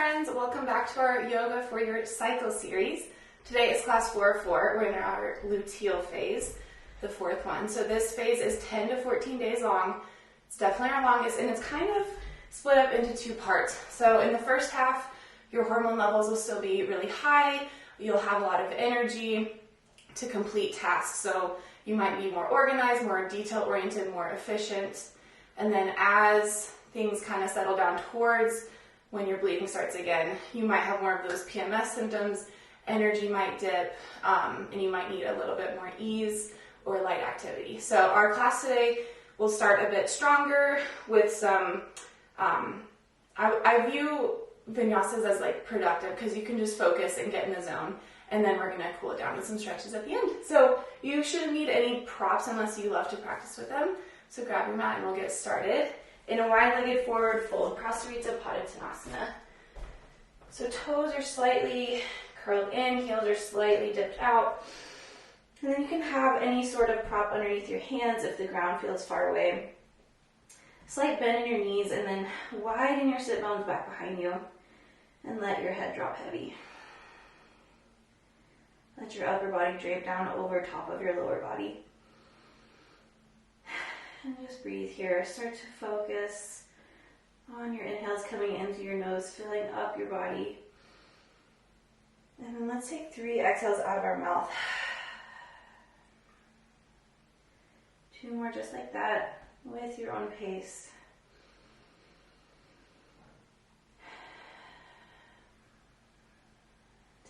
friends, welcome back to our Yoga for Your Cycle series. Today is class 404. We're in our luteal phase, the fourth one. So this phase is 10 to 14 days long. It's definitely our longest, and it's kind of split up into two parts. So in the first half, your hormone levels will still be really high. You'll have a lot of energy to complete tasks. So you might be more organized, more detail-oriented, more efficient. And then as things kind of settle down towards when your bleeding starts again, you might have more of those PMS symptoms, energy might dip, and you might need a little bit more ease or light activity. So our class today will start a bit stronger with some, I view vinyasas as like productive because you can just focus and get in the zone, and then we're gonna cool it down with some stretches at the end. So you shouldn't need any props unless you love to practice with them. So grab your mat and we'll get started. In a wide-legged forward fold, Prasarita Padottanasana. So toes are slightly curled in, heels are slightly dipped out. And then you can have any sort of prop underneath your hands if the ground feels far away. Slight bend in your knees, and then widen your sit bones back behind you and let your head drop heavy. Let your upper body drape down over top of your lower body. And just breathe here. Start to focus on your inhales coming into your nose, filling up your body. And then let's take 3 exhales out of our mouth. 2 more just like that, with your own pace.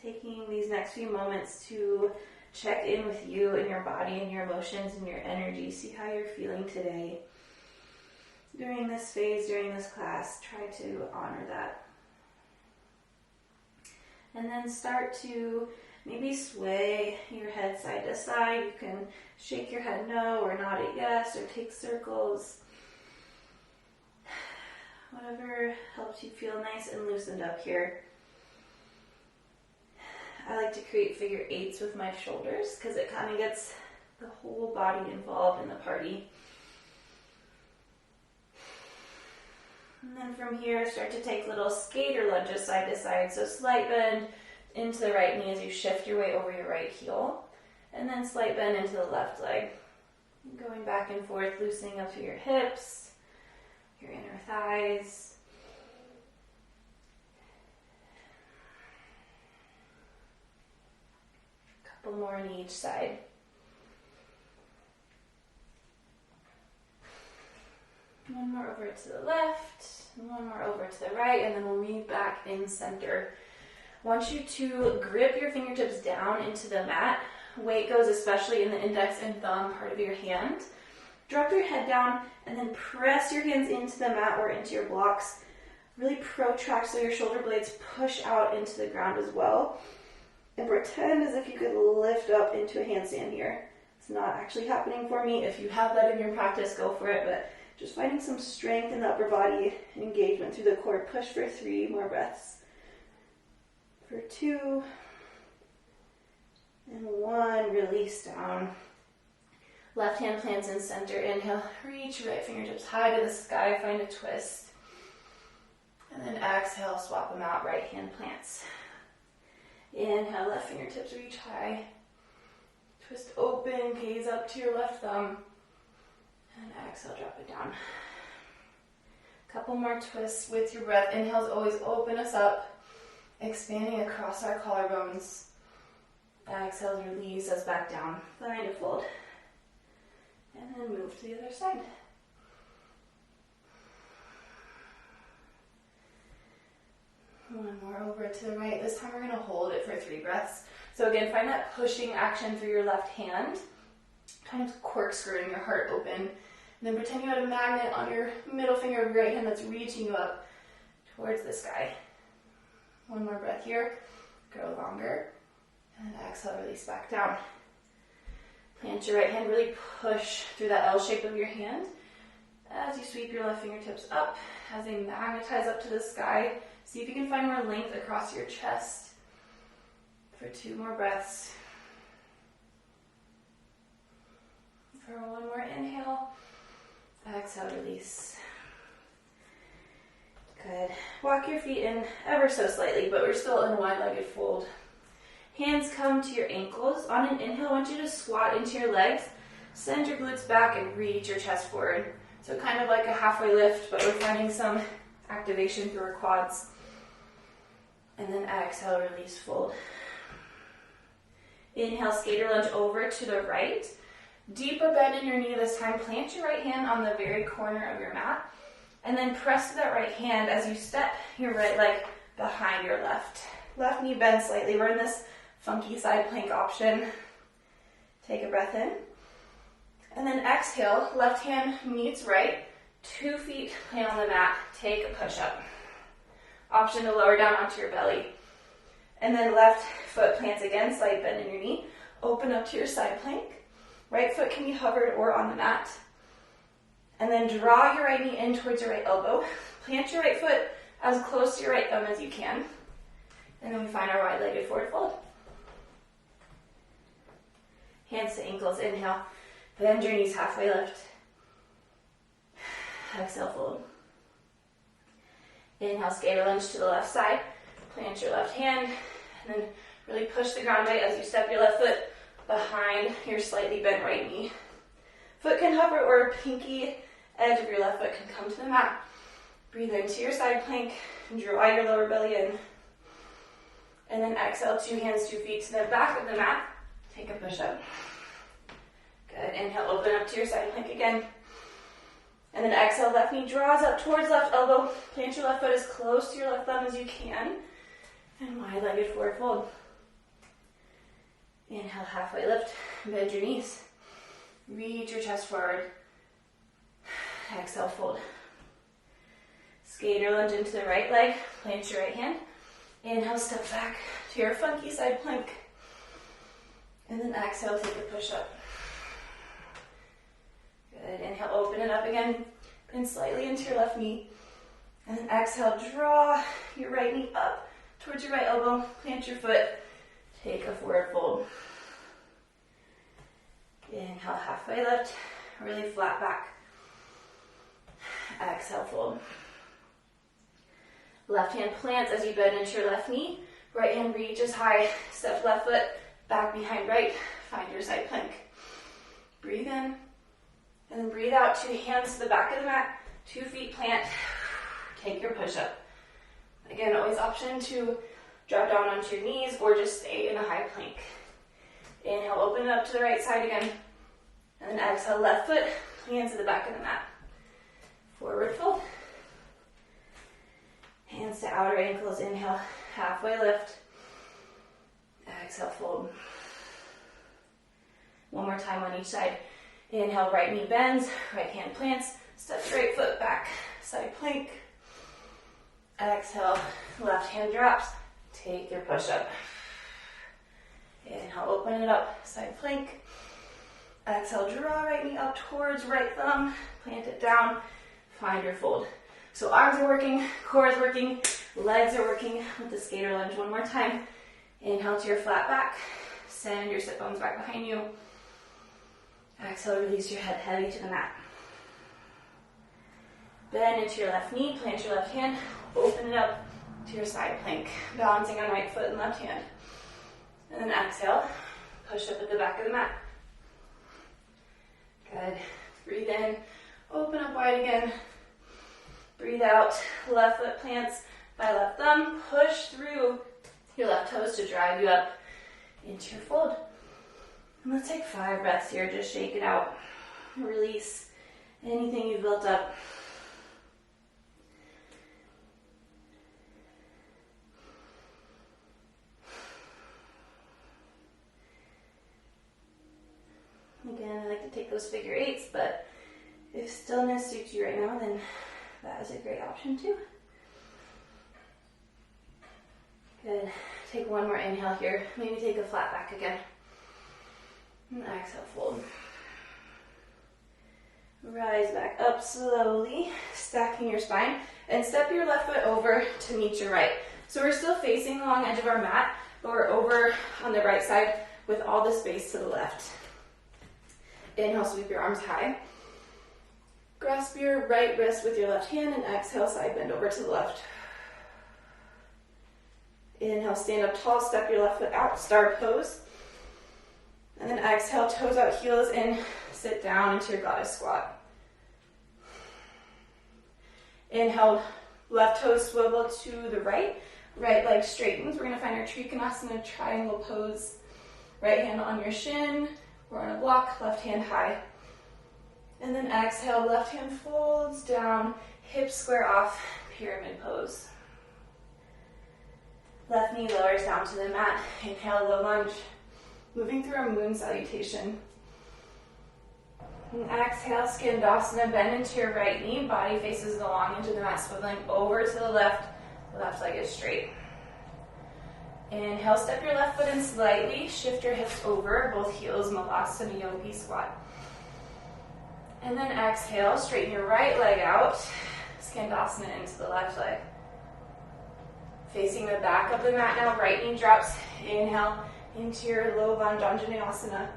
Taking these next few moments to check in with you and your body and your emotions and your energy. See how you're feeling today. During this phase, during this class, try to honor that. And then start to maybe sway your head side to side. You can shake your head no or nod it yes or take circles. Whatever helps you feel nice and loosened up here. I like to create figure 8s with my shoulders because it kind of gets the whole body involved in the party. And then from here, start to take little skater lunges side to side. So slight bend into the right knee as you shift your way over your right heel. And then slight bend into the left leg. Going back and forth, loosening up through your hips, your inner thighs. Couple more on each side. One more over to the left, and one more over to the right, and then we'll meet back in center. I want you to grip your fingertips down into the mat. Weight goes especially in the index and thumb part of your hand. Drop your head down, and then press your hands into the mat or into your blocks. Really protract so your shoulder blades push out into the ground as well. And pretend as if you could lift up into a handstand here. It's not actually happening for me. If you have that in your practice, go for it. But just finding some strength in the upper body and engagement through the core. Push for 3 more breaths. For 2. And 1. Release down. Left hand plants in center. Inhale. Reach your right fingertips high to the sky. Find a twist. And then exhale. Swap them out. Right hand plants. Inhale, left fingertips reach high. Twist open, gaze up to your left thumb. And exhale, drop it down. Couple more twists with your breath. Inhales always open us up, expanding across our collarbones. Exhales release us back down. Find a fold. And then move to the other side. One more over to the right. This time we're going to hold it for 3 breaths. So again, find that pushing action through your left hand, kind of corkscrewing your heart open. And then pretend you had a magnet on your middle finger of your right hand that's reaching you up towards the sky. One more breath here. Go longer. And exhale, release back down. Plant your right hand, really push through that L shape of your hand as you sweep your left fingertips up, as they magnetize up to the sky. See if you can find more length across your chest for 2 more breaths. For 1 more inhale, exhale, release. Good. Walk your feet in ever so slightly, but we're still in a wide-legged fold. Hands come to your ankles. On an inhale, I want you to squat into your legs, send your glutes back, and reach your chest forward. So kind of like a halfway lift, but we're finding some activation through our quads. And then exhale, release, fold. Inhale, skater lunge over to the right. Deeper bend in your knee this time. Plant your right hand on the very corner of your mat. And then press that right hand as you step your right leg behind your left. Left knee bends slightly. We're in this funky side plank option. Take a breath in. And then exhale, left hand meets right. 2 feet plant on the mat. Take a push-up. Option to lower down onto your belly. And then left foot plants again, slight bend in your knee. Open up to your side plank. Right foot can be hovered or on the mat. And then draw your right knee in towards your right elbow. Plant your right foot as close to your right thumb as you can. And then we find our wide-legged forward fold. Hands to ankles, inhale. Bend your knees, halfway lift. Exhale, fold. Inhale, skater lunge to the left side. Plant your left hand, and then really push the ground weight as you step your left foot behind your slightly bent right knee. Foot can hover, or pinky edge of your left foot can come to the mat. Breathe into your side plank, draw your lower belly in. And then exhale, 2 hands, 2 feet to the back of the mat. Take a push-up. Good. Inhale, open up to your side plank again. And then exhale, left knee draws up towards left elbow. Plant your left foot as close to your left thumb as you can. And wide-legged forward fold. Inhale, halfway lift. Bend your knees. Reach your chest forward. Exhale, fold. Skater lunge into the right leg. Plant your right hand. Inhale, step back to your funky side plank. And then exhale, take a push-up. Good. Inhale, open it up again. Bend slightly into your left knee. And then exhale, draw your right knee up towards your right elbow. Plant your foot. Take a forward fold. Inhale, halfway lift. Really flat back. Exhale, fold. Left hand plants as you bend into your left knee. Right hand reaches high. Step left foot back behind right. Find your side plank. Breathe in. And then breathe out. 2 hands to the back of the mat. 2 feet plant. Take your push-up. Again, always option to drop down onto your knees or just stay in a high plank. Inhale, open it up to the right side again. And then exhale, left foot plants to the back of the mat. Forward fold. Hands to outer ankles. Inhale, halfway lift. Exhale, fold. One more time on each side. Inhale, right knee bends, right hand plants. Step your right foot back, side plank. Exhale, left hand drops. Take your push-up. Inhale, open it up, side plank. Exhale, draw right knee up towards right thumb. Plant it down. Find your fold. So arms are working, core is working, legs are working with the skater lunge. One more time. Inhale to your flat back. Send your sit bones back behind you. Exhale, release your head heavy to the mat. Bend into your left knee, plant your left hand, open it up to your side plank, balancing on right foot and left hand. And then exhale, push up at the back of the mat. Good. Breathe in, open up wide again. Breathe out, left foot plants by left thumb. Push through your left toes to drive you up into your fold. And let's take 5 breaths here. Just shake it out. Release anything you've built up. Again, I like to take those figure 8s, but if stillness suits you right now, then that is a great option too. Good. Take one more inhale here. Maybe take a flat back again. And exhale, fold. Rise back up slowly, stacking your spine, and step your left foot over to meet your right. So we're still facing the long edge of our mat, but we're over on the right side with all the space to the left. Inhale, sweep your arms high. Grasp your right wrist with your left hand and exhale, side bend over to the left. Inhale, stand up tall, step your left foot out, star pose. And then exhale, toes out, heels in, sit down into your goddess squat. Inhale, left toe swivel to the right, right leg straightens. We're going to find our Trikonasana triangle pose. Right hand on your shin, or on a block, left hand high. And then exhale, left hand folds down, hips square off, pyramid pose. Left knee lowers down to the mat. Inhale, low lunge. Moving through our moon salutation. And exhale, Skandasana, bend into your right knee, body faces along into the mat, swiveling over to the left leg is straight. Inhale, step your left foot in slightly, shift your hips over, both heels, Malasana Yogi squat. And then exhale, straighten your right leg out, Skandasana into the left leg. Facing the back of the mat now, right knee drops, inhale into your low lunge, Anjaneyasana.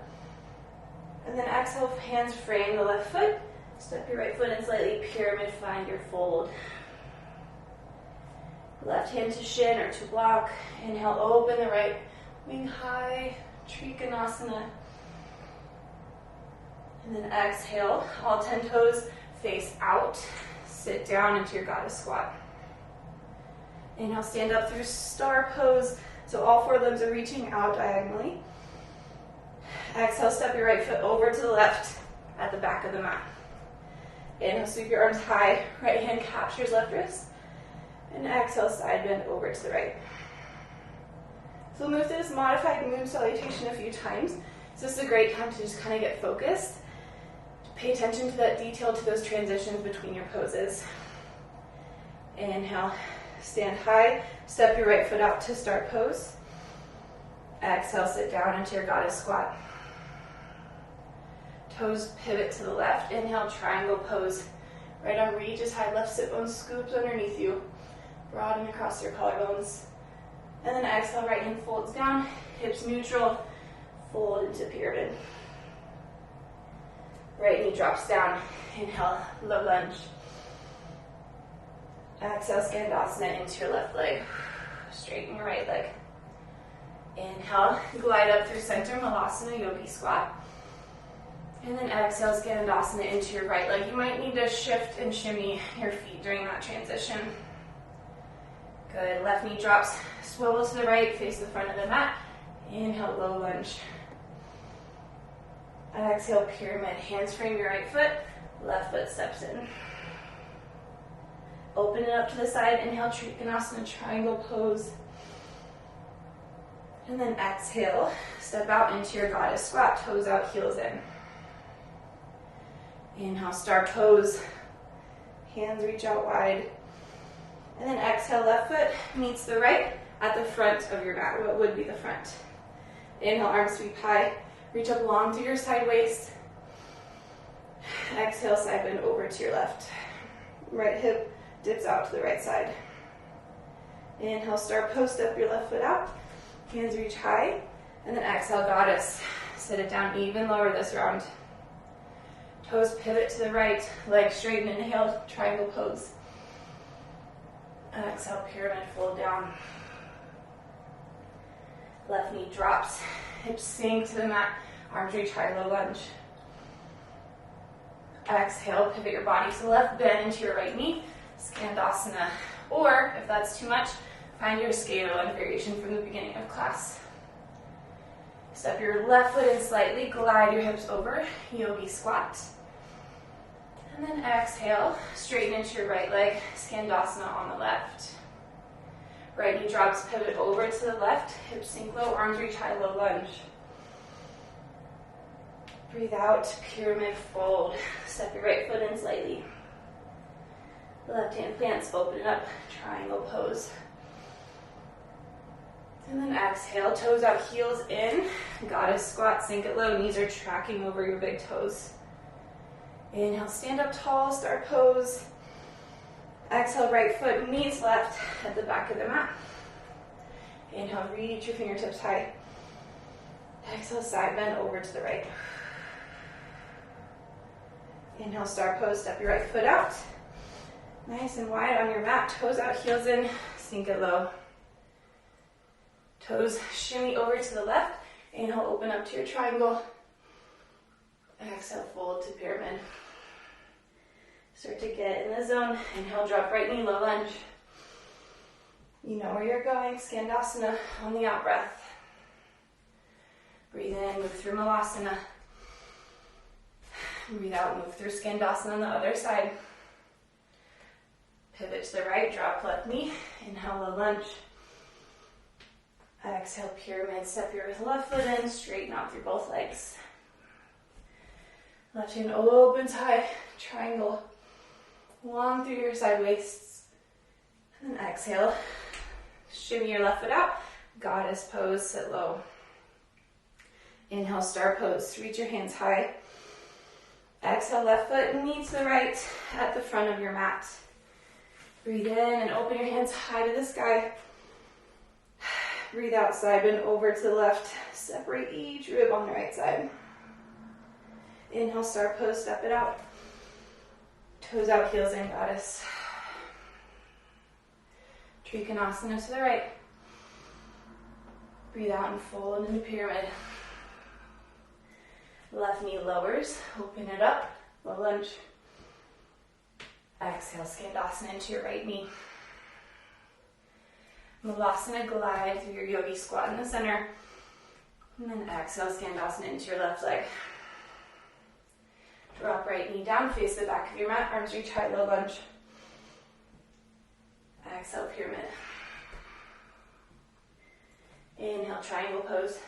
And then exhale, hands frame the left foot, step your right foot in slightly, pyramid, find your fold. Left hand to shin or to block, inhale, open the right wing high, Trikonasana. And then exhale, all 10 toes face out, sit down into your goddess squat. Inhale, stand up through star pose, so all 4 limbs are reaching out diagonally. Exhale, step your right foot over to the left at the back of the mat. Inhale, sweep your arms high, right hand captures left wrist. And exhale, side bend over to the right. So we'll move through this modified moon salutation a few times. So this is a great time to just kind of get focused. Pay attention to that detail, to those transitions between your poses. Inhale, stand high, step your right foot out to start pose. Exhale, sit down into your goddess squat. Toes pivot to the left. Inhale, triangle pose. Right arm reaches high, left sit bone scoops underneath you. Broaden across your collarbones. And then exhale, right hand folds down, hips neutral, fold into pyramid. Right knee drops down, inhale, low lunge. Exhale, Skandasana into your left leg. Straighten your right leg. Inhale, glide up through center, Malasana Yogi squat. And then exhale, Skandasana into your right leg. You might need to shift and shimmy your feet during that transition. Good, left knee drops, swivel to the right, face the front of the mat. Inhale, low lunge. Exhale, pyramid, hands frame your right foot, left foot steps in. Open it up to the side, inhale, Trikonasana, triangle pose. And then exhale, step out into your goddess squat, toes out, heels in. Inhale, star pose, hands reach out wide. And then exhale, left foot meets the right at the front of your mat, what would be the front. Inhale, arms sweep high, reach up long through your side waist. Exhale, side bend over to your left. Right hip dips out to the right side. Inhale, star pose, step your left foot out. Hands reach high. And then exhale, goddess. Sit it down even lower this round. Toes pivot to the right, legs straighten, inhale, triangle pose. And exhale, pyramid, fold down. Left knee drops, hips sink to the mat, arms reach high, low lunge. Exhale, pivot your body to the left, bend into your right knee, Skandasana. Or, if that's too much, find your scale and variation from the beginning of class. Step your left foot in slightly, glide your hips over, yogi squat. And then exhale, straighten into your right leg, Skandasana on the left. Right knee drops, pivot over to the left, hips sink low, arms reach high, low lunge. Breathe out, pyramid fold. Step your right foot in slightly. Left hand plants, open it up, triangle pose. And then exhale, toes out, heels in, goddess squat, sink it low, knees are tracking over your big toes. Inhale, stand up tall, start pose. Exhale, right foot meets left at the back of the mat. Inhale, reach your fingertips high. Exhale, side bend over to the right. Inhale, star pose, step your right foot out. Nice and wide on your mat, toes out, heels in, sink it low. Toes shimmy over to the left. Inhale, open up to your triangle. Exhale, fold to pyramid. Start to get in the zone. Inhale, drop right knee, low lunge. You know where you're going, Skandasana on the out breath. Breathe in, move through Malasana. Breathe out, move through Skandasana on the other side. Pivot to the right, drop left knee. Inhale, low lunge. Exhale, pyramid, step your left foot in, straighten out through both legs. Left hand opens high, triangle, long through your side waists. And then exhale, shimmy your left foot out, goddess pose, sit low. Inhale, star pose, reach your hands high. Exhale, left foot knee to the right at the front of your mat. Breathe in and open your hands high to the sky. Breathe out, side bend over to the left. Separate each rib on the right side. Inhale, star pose, step it out. Toes out, heels in, goddess. Trikonasana to the right. Breathe out and fold into pyramid. Left knee lowers, open it up, low lunge. Exhale, Skandasana into your right knee. Malasana, glide through your yogi squat in the center. And then exhale, Skandasana into your left leg. Drop right knee down, face the back of your mat, arms reach high, low lunge. Exhale, pyramid. Inhale, triangle pose.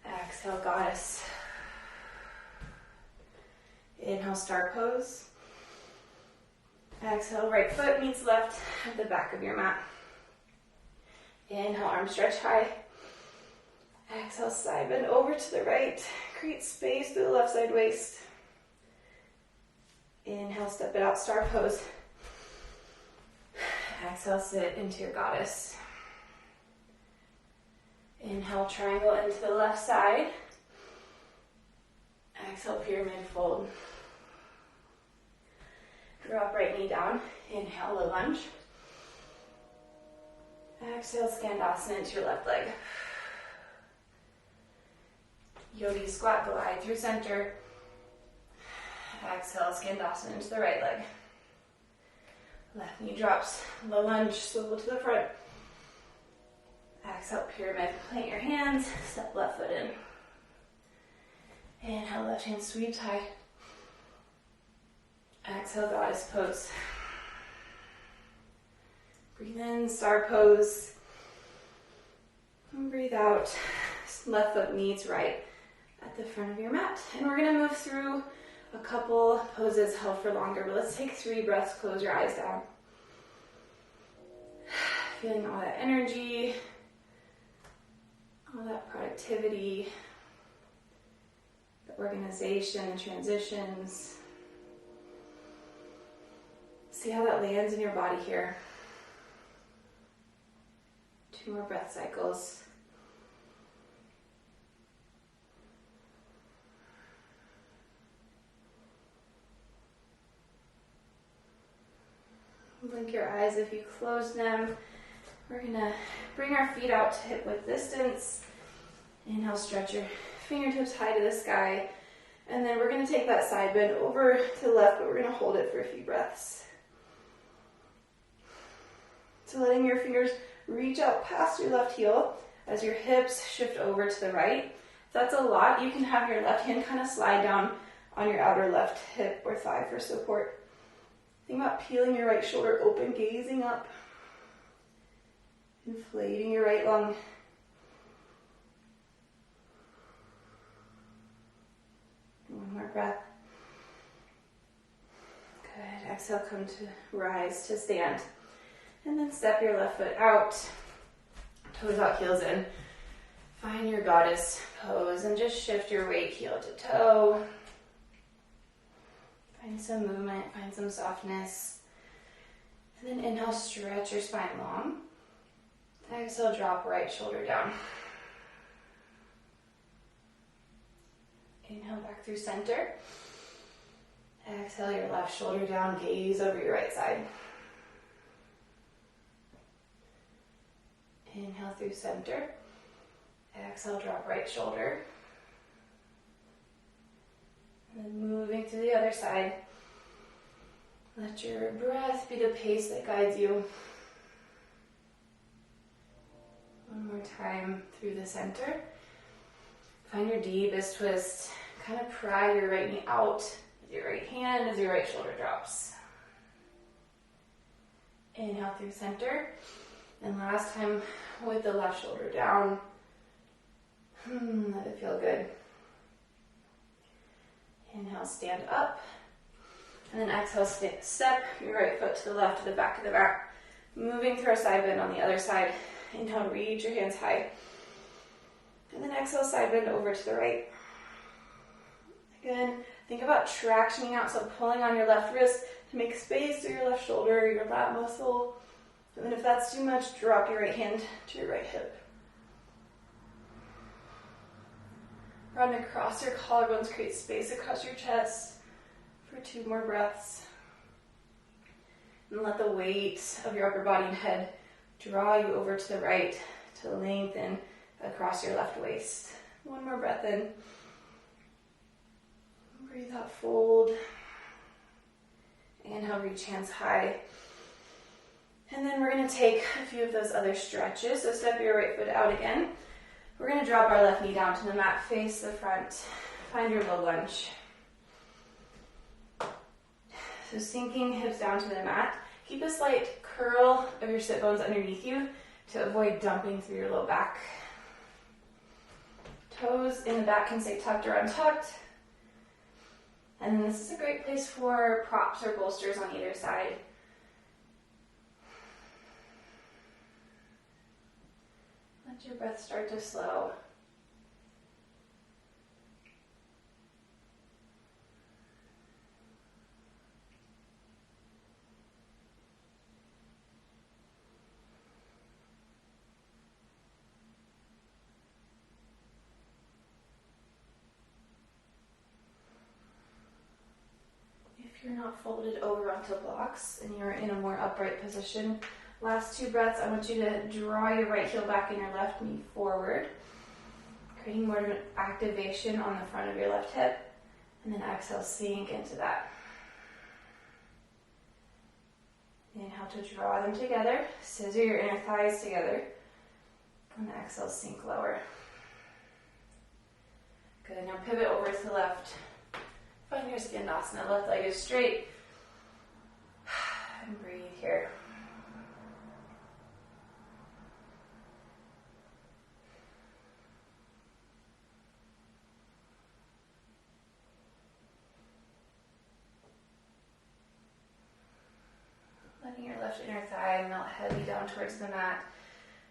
Exhale, goddess. Inhale, star pose. Exhale, right foot meets left at the back of your mat. Inhale, arms stretch high. Exhale, side bend over to the right. Create space through the left side waist. Inhale, step it out, star pose. Exhale, sit into your goddess. Inhale, triangle into the left side. Exhale, pyramid fold. Drop right knee down. Inhale, low lunge. Exhale, Skandasana into your left leg. Yogi squat, glide through center. Exhale, Skandasana into the right leg. Left knee drops, low lunge, swivel to the front. Exhale, pyramid, plant your hands, step left foot in. Inhale, left hand sweeps high. Exhale, goddess pose. Breathe in, star pose. And breathe out, left foot meets right at the front of your mat. And we're gonna move through a couple poses held for longer, but let's take 3 breaths, close your eyes down. Feeling all that energy, all that productivity, the organization, the transitions. See how that lands in your body here. 2 more breath cycles. Blink your eyes if you close them. We're gonna bring our feet out to hip width distance. Inhale, stretch your fingertips high to the sky. And then we're gonna take that side bend over to the left, but we're gonna hold it for a few breaths. So letting your fingers reach out past your left heel as your hips shift over to the right. If that's a lot, you can have your left hand kind of slide down on your outer left hip or thigh for support. Think about peeling your right shoulder open, gazing up. Inflating your right lung. One more breath. Good. Exhale, come to rise to stand. And then step your left foot out. Toes out, heels in. Find your goddess pose and just shift your weight heel to toe. Find some movement, find some softness. And then inhale, stretch your spine long. Exhale, drop right shoulder down. Inhale back through center. Exhale your left shoulder down, gaze over your right side. Inhale through center. Exhale, drop right shoulder. And then moving to the other side. Let your breath be the pace that guides you. One more time through the center. Find your deepest twist. Kind of pry your right knee out with your right hand as your right shoulder drops. Inhale through center. And last time with the left shoulder down. Let it feel good. Inhale, stand up. And then exhale, step your right foot to the left of the back of the mat. Moving through a side bend on the other side. Inhale, reach your hands high. And then exhale, side bend over to the right. Again, think about tractioning out, so pulling on your left wrist to make space through your left shoulder, your lat muscle. And then if that's too much, drop your right hand to your right hip. Run across your collarbones, create space across your chest for 2 more breaths. And let the weight of your upper body and head draw you over to the right to lengthen across your left waist. 1 more breath in. Breathe out, fold. Inhale, reach hands high. And then we're going to take a few of those other stretches. So step your right foot out again. We're going to drop our left knee down to the mat, face the front. Find your low lunge. So sinking hips down to the mat. Keep a slight curl of your sit bones underneath you to avoid dumping through your low back. Toes in the back can stay tucked or untucked. And then this is a great place for props or bolsters on either side. Let your breath start to slow. If you're not folded over onto blocks and you're in a more upright position, last 2 breaths, I want you to draw your right heel back and your left knee forward, creating more of an activation on the front of your left hip, and then exhale, sink into that. Inhale to draw them together, scissor your inner thighs together, and exhale, sink lower. Good, now pivot over to the left. Find your skandasana, left leg is straight. And breathe here. Letting your left inner thigh melt heavy down towards the mat.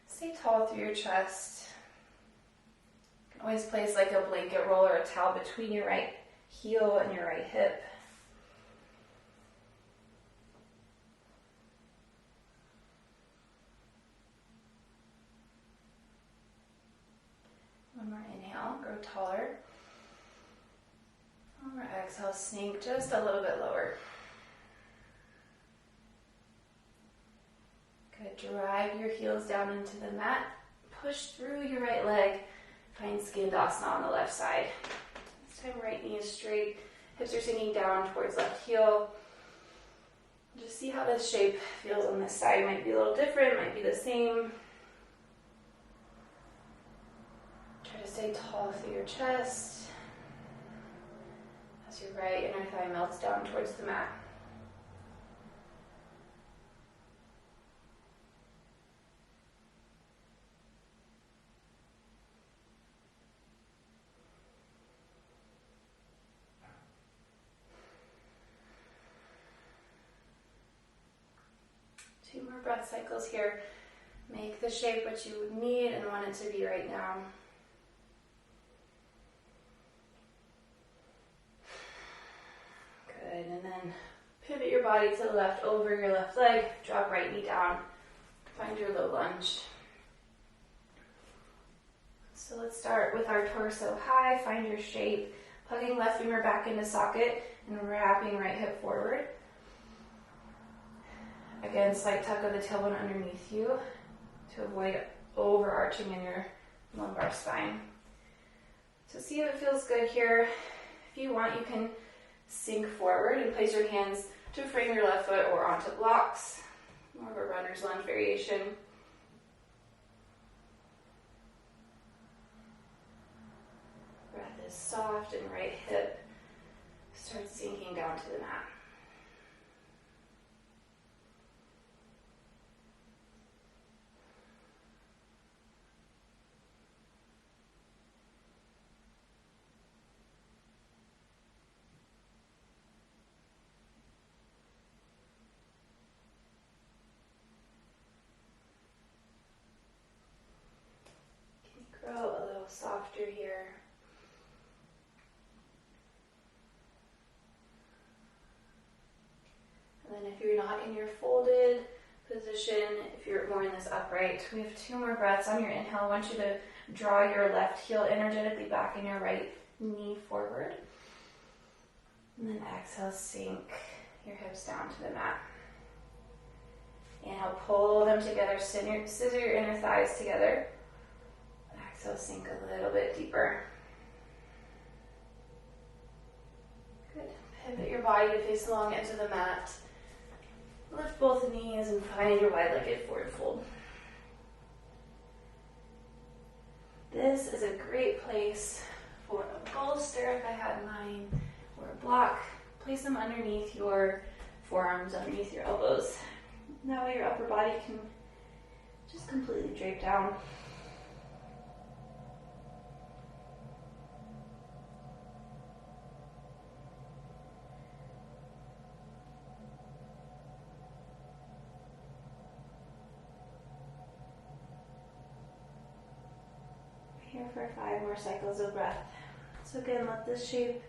Stay tall through your chest. You can always place like a blanket roll or a towel between your right heel and your right hip. One more inhale, grow taller. One more exhale, sink just a little bit lower. Good, drive your heels down into the mat. Push through your right leg. Find skandasana on the left side. This time right knee is straight. Hips are sinking down towards left heel. Just see how this shape feels on this side. Might be a little different, might be the same. Try to stay tall through your chest as your right inner thigh melts down towards the mat. Two more breath cycles here. Make the shape what you would need and want it to be right now. Good, and then pivot your body to the left over your left leg. Drop right knee down. Find your low lunge. So let's start with our torso high. Find your shape. Hugging left femur back into socket and wrapping right hip forward. Again, slight tuck of the tailbone underneath you to avoid overarching in your lumbar spine. So see if it feels good here. If you want, you can sink forward and place your hands to frame your left foot or onto blocks. More of a runner's lunge variation. Breath is soft and right hip starts sinking down to the mat. Grow a little softer here. And then if you're not in your folded position, if you're more in this upright, we have 2 more breaths. On your inhale, I want you to draw your left heel energetically back and your right knee forward. And then exhale, sink your hips down to the mat. Inhale, pull them together, scissor your inner thighs together. Exhale, sink a little bit deeper. Good. Pivot your body to face the long edge of the mat. Lift both knees and find your wide-legged forward fold. This is a great place for a bolster, if I had mine, or a block. Place them underneath your forearms, underneath your elbows. That way your upper body can just completely drape down. Here for 5 more cycles of breath. So again, let this shape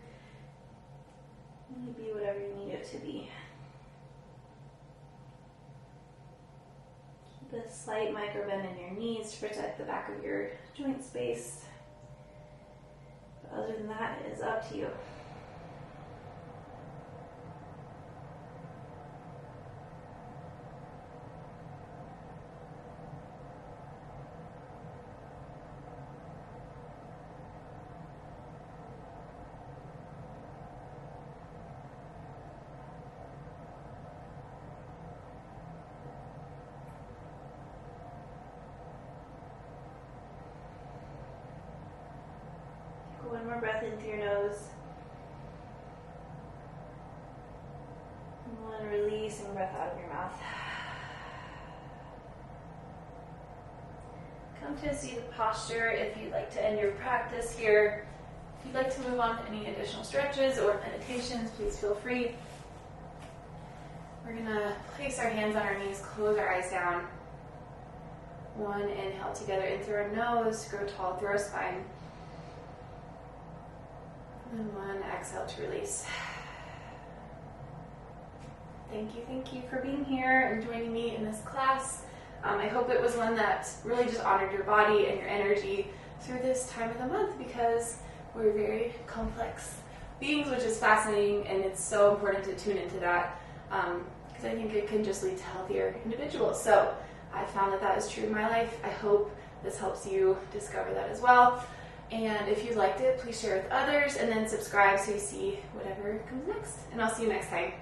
really be whatever you need it to be. Keep a slight micro bend in your knees to protect the back of your joint space. But other than that, it is up to you. One more breath in through your nose. And one releasing breath out of your mouth. Come to a seated posture if you'd like to end your practice here. If you'd like to move on to any additional stretches or meditations, please feel free. We're going to place our hands on our knees, close our eyes down. One inhale together in through our nose, grow tall through our spine. And one exhale to release. Thank you for being here and joining me in this class. I hope it was one that really just honored your body and your energy through this time of the month, because we're very complex beings, which is fascinating, and it's so important to tune into that, because I think it can just lead to healthier individuals. So I found that is true in my life. I hope this helps you discover that as well. And if you liked it, please share with others and then subscribe so you see whatever comes next. And I'll see you next time.